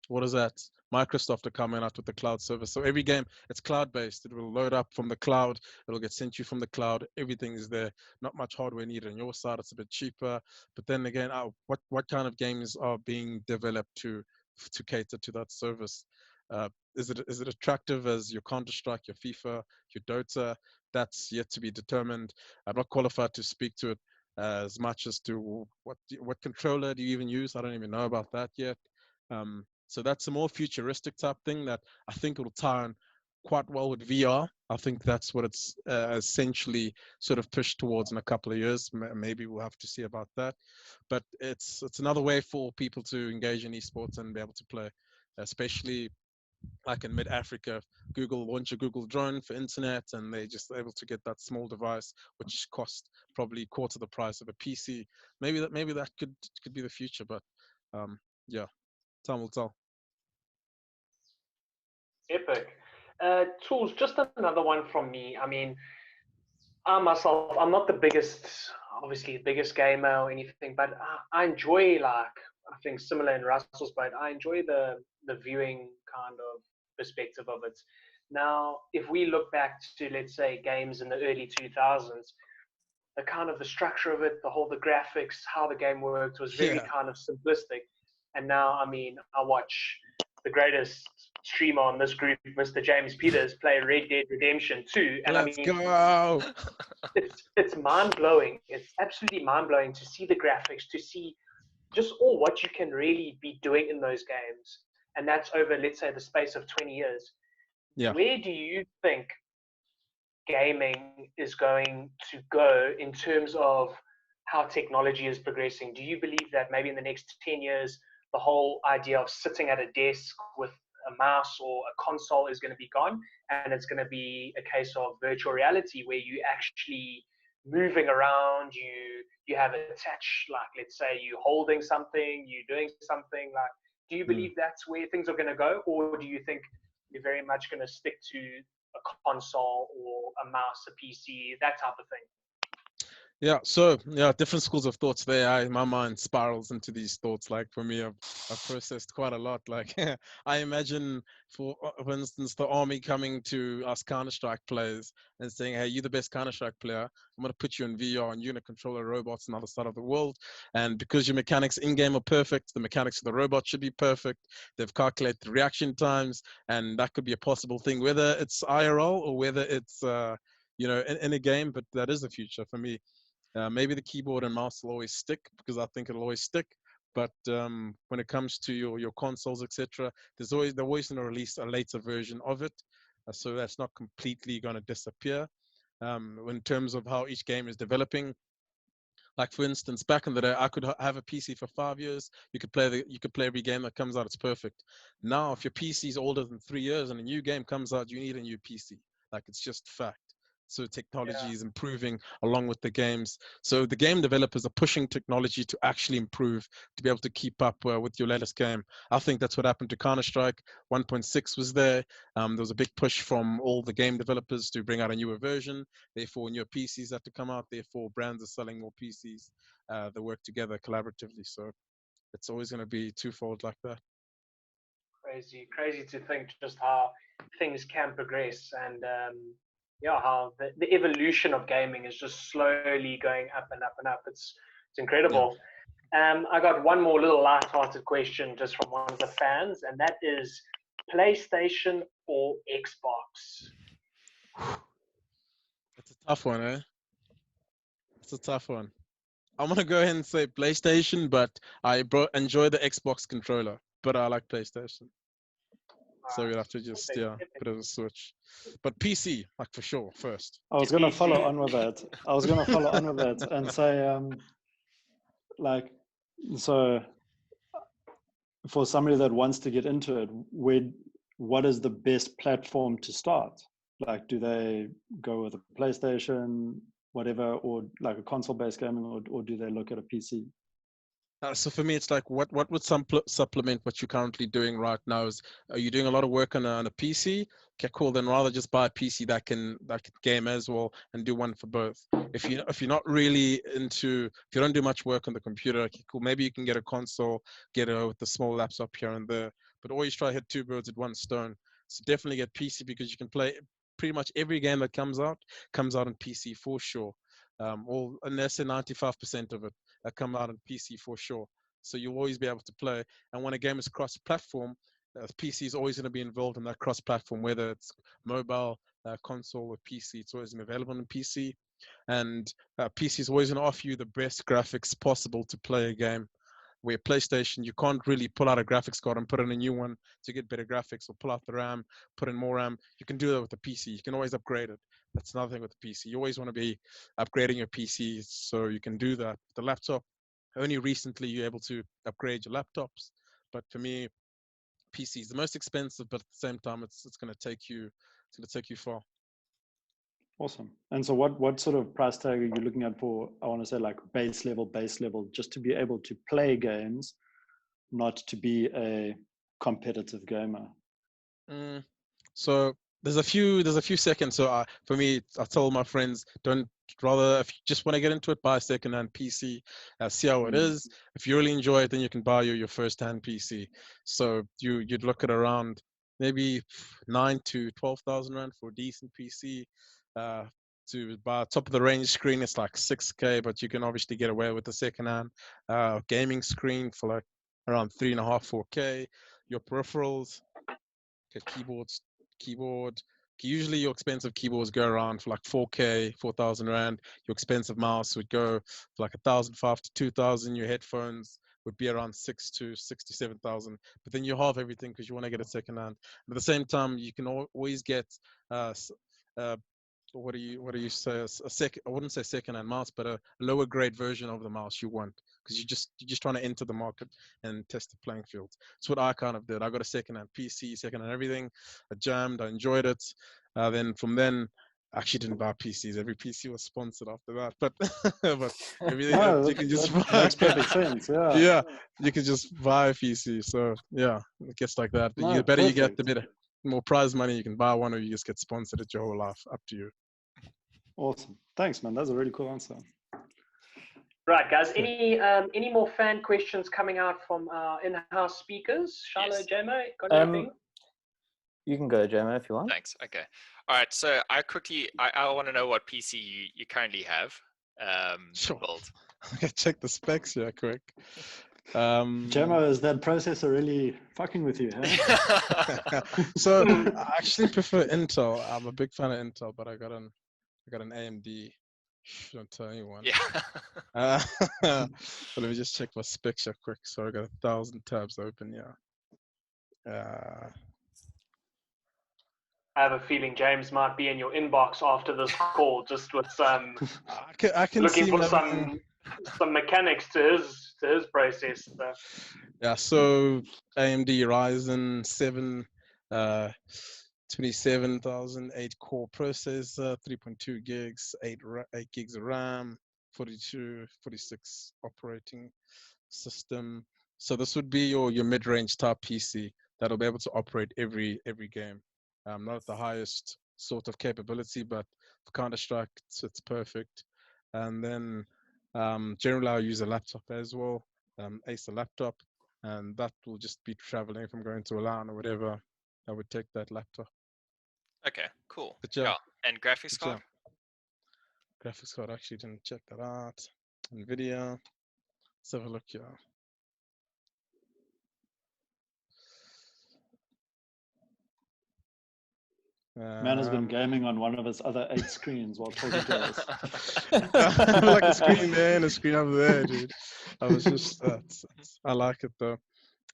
what is that? Microsoft are coming out with the cloud service. So every game, it's cloud-based. It will load up from the cloud. It'll get sent you from the cloud. Everything is there. Not much hardware needed on your side. It's a bit cheaper. But then again, what kind of games are being developed to cater to that service? Is it attractive as your Counter-Strike, your FIFA, your Dota? That's yet to be determined. I'm not qualified to speak to it as much as to what controller do you even use. I don't even know about that yet. So that's a more futuristic type thing that I think will tie in quite well with VR. I think that's what it's essentially sort of pushed towards in a couple of years. Maybe we'll have to see about that. But it's another way for people to engage in esports and be able to play, especially like in mid-Africa. Google launched a Google drone for internet, and they're just able to get that small device, which cost probably quarter the price of a PC. Maybe that could be the future, but yeah, time will tell. Epic. Tools, just another one from me. I mean, I myself, I'm not the biggest gamer or anything, but I enjoy, like, I think similar in Russell's boat, I enjoy the viewing kind of perspective of it. Now, if we look back to, let's say, games in the early 2000s, the kind of the structure of it, the graphics, how the game worked was very kind of simplistic. And now, I mean, I watch the greatest streamer on this group, Mr. James Peters, play Red Dead Redemption 2, and Let's I mean, go. it's mind blowing. It's absolutely mind blowing to see the graphics, to see just all what you can really be doing in those games, and that's over, let's say, the space of 20 years. Yeah. Where do you think gaming is going to go in terms of how technology is progressing, do you believe that maybe in the next 10 years, the whole idea of sitting at a desk with a mouse or a console is going to be gone, and it's going to be a case of virtual reality where you actually moving around, you have a touch, like let's say you're holding something, you're doing something, like, do you believe that's where things are going to go, or do you think you're very much going to stick to a console or a mouse, a PC, that type of thing? Yeah, so yeah, different schools of thoughts there. My mind spirals into these thoughts. Like for me, I've processed quite a lot. Like I imagine, for instance, the army coming to us Counter-Strike players and saying, "Hey, you're the best Counter-Strike player. I'm gonna put you in VR and you're gonna control the robots on the other side of the world. And because your mechanics in-game are perfect, the mechanics of the robot should be perfect. They've calculated reaction times, and that could be a possible thing, whether it's IRL or whether it's in a game. But that is the future for me. Maybe the keyboard and mouse will always stick because I think it'll always stick. But when it comes to your consoles, etc., they're always going to release a later version of it, so that's not completely going to disappear. In terms of how each game is developing, like for instance, back in the day, I could have a PC for 5 years. You could play every game that comes out. It's perfect. Now, if your PC is older than 3 years and a new game comes out, you need a new PC. Like it's just fact. So technology is improving along with the games. So the game developers are pushing technology to actually improve, to be able to keep up with your latest game. I think that's what happened to Counter-Strike. 1.6 was there. There was a big push from all the game developers to bring out a newer version. Therefore, newer PCs have to come out. Therefore, brands are selling more PCs. They work together collaboratively. So it's always going to be twofold like that. Crazy to think just how things can progress, and how the evolution of gaming is just slowly going up and up and up. It's incredible. I got one more little light-hearted question just from one of the fans, and that is PlayStation or Xbox? It's a tough one, eh? It's a tough one. I'm going to go ahead and say PlayStation, but I enjoy the Xbox controller, but I like PlayStation. So we'll have to just, put it a switch. But PC, like for sure, first. I was going to follow on with that. And say, so for somebody that wants to get into it, what is the best platform to start? Like, do they go with a PlayStation, whatever, or like a console-based gaming, or do they look at a PC? So for me, it's like what would supplement what you're currently doing right now? Are you doing a lot of work on a PC? Okay, cool. Then rather just buy a PC that can game as well and do one for both. If you're not really if you don't do much work on the computer, okay, cool. Maybe you can get a console, with a small laptop here and there. But always try to hit two birds with one stone. So definitely get PC because you can play pretty much every game that comes out on PC for sure. Unless 95% of it come out on PC for sure. So you'll always be able to play. And when a game is cross-platform, PC is always going to be involved in that cross-platform, whether it's mobile, console, or PC. It's always available on PC. And PC is always going to offer you the best graphics possible to play a game. Where PlayStation, you can't really pull out a graphics card and put in a new one to get better graphics, or pull out the RAM, put in more RAM. You can do that with the PC. You can always upgrade it. That's another thing with the PC. You always want to be upgrading your PC, so you can do that. The laptop, only recently you're able to upgrade your laptops. But for me, PC is the most expensive, but at the same time, it's going to take you far. Awesome. And so what sort of price tag are you looking at for, I want to say like base level, just to be able to play games, not to be a competitive gamer? So there's a few seconds. So for me, I tell my friends, if you just want to get into it, buy a second-hand PC, see how it is. If you really enjoy it, then you can buy your first-hand PC. So you'd look at around maybe 9,000 to 12,000 rand for a decent PC. To buy a top of the range screen, it's like 6K, but you can obviously get away with the second-hand gaming screen for like around 3.5, 4K. Your peripherals, get keyboard. Usually your expensive keyboards go around for like 4K, 4,000 rand. Your expensive mouse would go for like 1,500 to 2,000. Your headphones would be around 6,000 to 67,000. But then you halve everything because you want to get a second hand. But at the same time, you can always get what do you say, a second, I wouldn't say second-hand mouse, but a lower grade version of the mouse you want, because you're just trying to enter the market and test the playing field. It's what I kind of did. I got a second-hand PC, second-hand everything. I jammed, I enjoyed it. Then from then, I actually didn't buy PCs. Every PC was sponsored after that, but but everything No, else you can just buy. that makes perfect sense. Yeah. Yeah, you can just buy a PC. So yeah, it gets like that. No, The better you get, the perfect. better. More prize money you can buy one, or you just get sponsored at your whole life. Up to you. Awesome. Thanks, man. That's a really cool answer. Right, guys. Any more fan questions coming out from our in-house speakers? Shilo, Yes. Jamo, got anything? You can go, Jamo, if you want. Thanks. Okay. All right. So I want to know what PC you currently have. Sure. Built. Okay, check the specs here, quick. Gemma, is that processor really fucking with you? Huh? So I actually prefer Intel. I'm a big fan of Intel, but I got an AMD. Shouldn't tell anyone. Yeah. But let me just check my specs here quick. So I got 1,000 tabs open. Yeah. I have a feeling James might be in your inbox after this call, just with some I can looking see for maybe- some mechanics to his process. So. Yeah, so AMD Ryzen 7 27,000 8-core processor, 3.2 gigs, 8 gigs of RAM, 46 operating system. So this would be your mid-range type PC that'll be able to operate every game. Not at the highest sort of capability, but for Counter-Strike, it's perfect. And then generally I'll use a laptop as well, Acer laptop, and that will just be traveling if I'm going to a LAN or whatever. I would take that laptop. Okay. Cool. But yeah, And graphics card. Graphics card, actually didn't check that out. NVIDIA. Let's have a look here. Man has been gaming on one of his other 8 screens while talking to us. Like a screen there and a screen over there, dude. I was just, I like it though.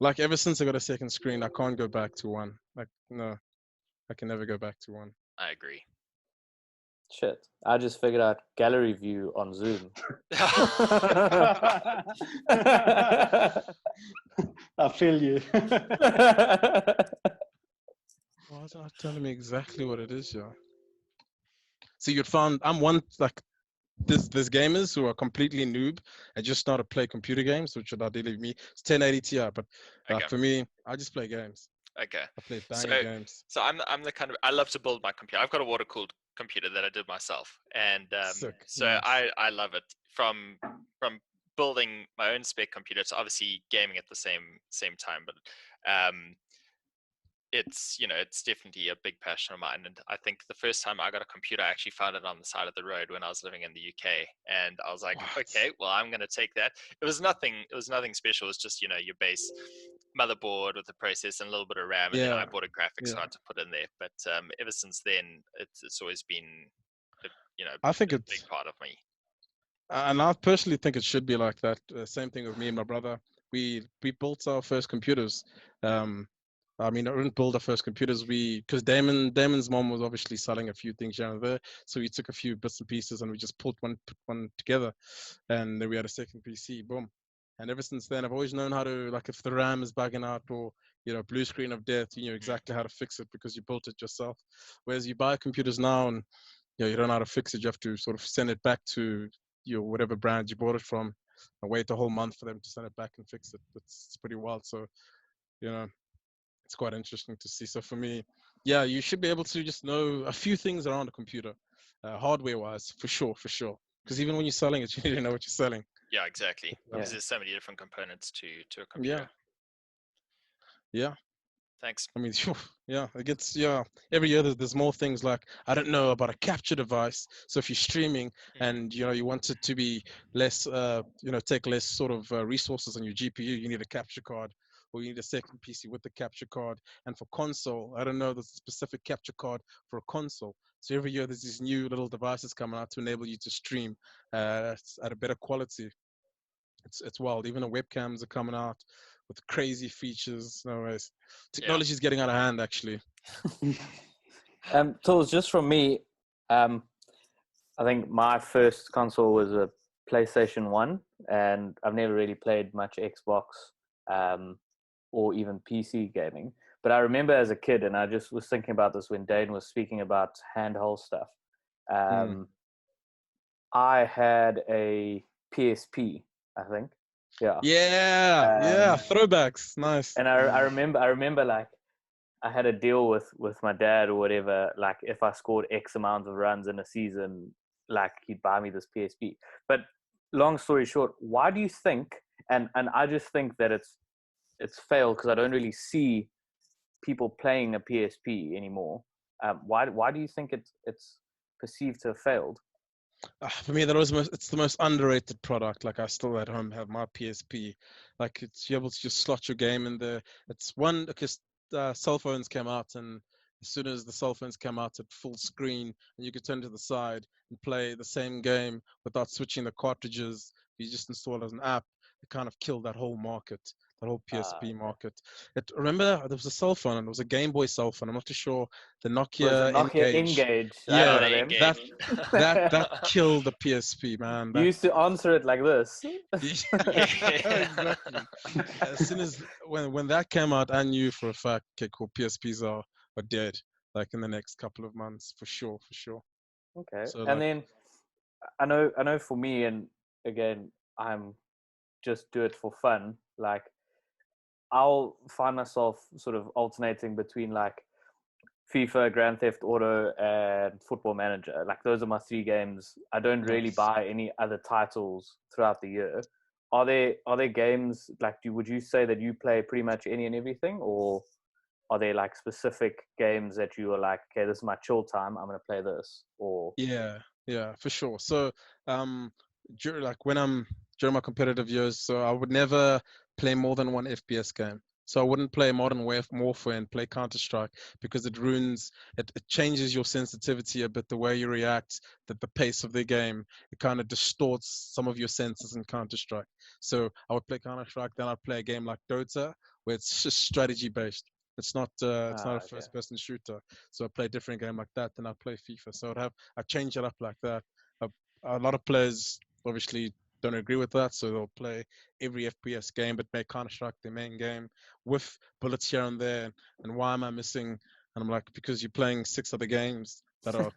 Like ever since I got a second screen, I can't go back to one. Like, no, I can never go back to one. I agree. Shit. I just figured out gallery view on Zoom. I feel you. Why is it not telling me exactly what it is, yeah? So you'd found, I'm one, like, there's gamers who are completely noob and just know how to play computer games, which would ideally be me. It's 1080 Ti, but Okay. for me, I just play games. Okay. I play banger games. So I'm the kind of, I love to build my computer. I've got a water cooled computer that I did myself, and Sick. so Nice. I love it. From building my own spec computer to obviously gaming at the same time, but it's it's definitely a big passion of mine. And I think the first time I got a computer, I actually found it on the side of the road when I was living in the UK, and I was like, okay, well, I'm going to take that. It was nothing special. It was just your base motherboard with the processor and a little bit of RAM, and then I bought a graphics card to put in there. But ever since then, it's always been I think a it's big part of me. And I personally think it should be like that. Same thing with me and my brother. We built our first computers. I mean, I didn't build our first computers. Because Damon's mom was obviously selling a few things here and there, so we took a few bits and pieces and we just put one together, and then we had a second PC. Boom. And ever since then, I've always known how to, like, if the RAM is bugging out or blue screen of death, you know exactly how to fix it because you built it yourself. Whereas you buy computers now and you don't know how to fix it. You have to sort of send it back to your whatever brand you bought it from and wait a whole month for them to send it back and fix it. It's pretty wild. So, it's quite interesting to see. So for me, yeah, you should be able to just know a few things around a computer, hardware-wise, for sure. Because even when you're selling it, you need to know what you're selling. Yeah, exactly. Because there's so many different components to a computer. Yeah. Thanks. I mean, yeah, it gets, every year there's more things like, I don't know about a capture device. So if you're streaming and, you want it to be less, take less sort of resources on your GPU, you need a capture card or you need a second PC with the capture card. And for console, I don't know, there's a specific capture card for a console. So every year there's these new little devices coming out to enable you to stream at a better quality. It's wild. Even the webcams are coming out with crazy features. No ways. Technology is getting out of hand, actually. Tools, just from me, I think my first console was a PlayStation 1, and I've never really played much Xbox or even PC gaming. But I remember as a kid, and I just was thinking about this when Daine was speaking about handheld stuff. I had a PSP, I think. Yeah. Yeah, throwbacks, nice. And I remember like I had a deal with my dad or whatever. Like if I scored X amount of runs in a season, like he'd buy me this PSP. But long story short, why do you think? And I just think that it's failed because I don't really see people playing a PSP anymore. Why do you think it's perceived to have failed? For me, it's the most underrated product. Like I still at home have my PSP. Like you're able to just slot your game in there. It's one because cell phones came out, and as soon as the cell phones came out at full screen, and you could turn to the side and play the same game without switching the cartridges. You just install it as an app. It kind of killed that whole market, that whole PSP market. Remember, there was a cell phone, and it was a Game Boy cell phone. I'm not too sure. The Nokia Engage. Yeah, Engage. that killed the PSP, man. You used to answer it like this. Exactly. As soon as when that came out, I knew for a fact, okay, cool, PSPs are dead. Like in the next couple of months, for sure. Okay, So, and then I know for me, and again, I'm just do it for fun. Like I'll find myself sort of alternating between like FIFA, Grand Theft Auto, and Football Manager. Like those are my 3 games. I don't really buy any other titles throughout the year. Are there games like would you say that you play pretty much any and everything, or are there like specific games that you are like, okay, this is my chill time, I'm gonna play this? Or yeah, for sure. So during my competitive years, so I would never play more than one FPS game. So I wouldn't play Modern Warfare and play Counter-Strike because it changes your sensitivity a bit, the way you react, the pace of the game. It kind of distorts some of your senses in Counter-Strike. So I would play Counter-Strike, then I'd play a game like Dota, where it's just strategy-based. It's not a first-person shooter. So I play a different game like that, then I play FIFA. So I change it up like that. A lot of players obviously don't agree with that, so they'll play every FPS game but make Counter-Strike their main game with bullets here and there. And why am I missing? And I'm like, because you're playing 6 other games that are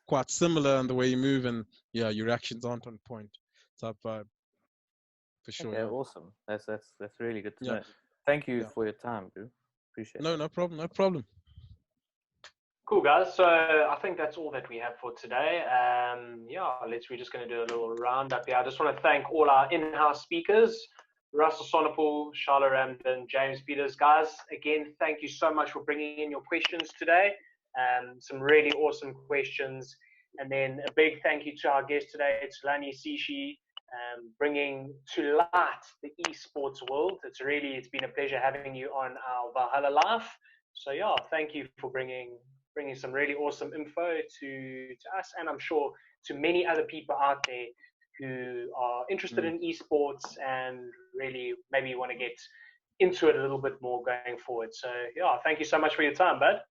quite similar in the way you move, and your reactions aren't on point. Type vibe. For sure. Okay, yeah. awesome. That's really good to Yeah. know. Thank you for your time, dude. Appreciate it. No problem. Cool, guys. So I think that's all that we have for today. We're just going to do a little roundup here. I just want to thank all our in-house speakers, Russ Sonopul, Shilo Ramden, James Peters. Guys, again, thank you so much for bringing in your questions today. Some really awesome questions. And then a big thank you to our guest today, Thulani Sishi, bringing to light the esports world. It's been a pleasure having you on our Valhalla Life. So yeah, thank you for bringing some really awesome info to us, and I'm sure to many other people out there who are interested in esports and really maybe want to get into it a little bit more going forward. So yeah, thank you so much for your time, bud.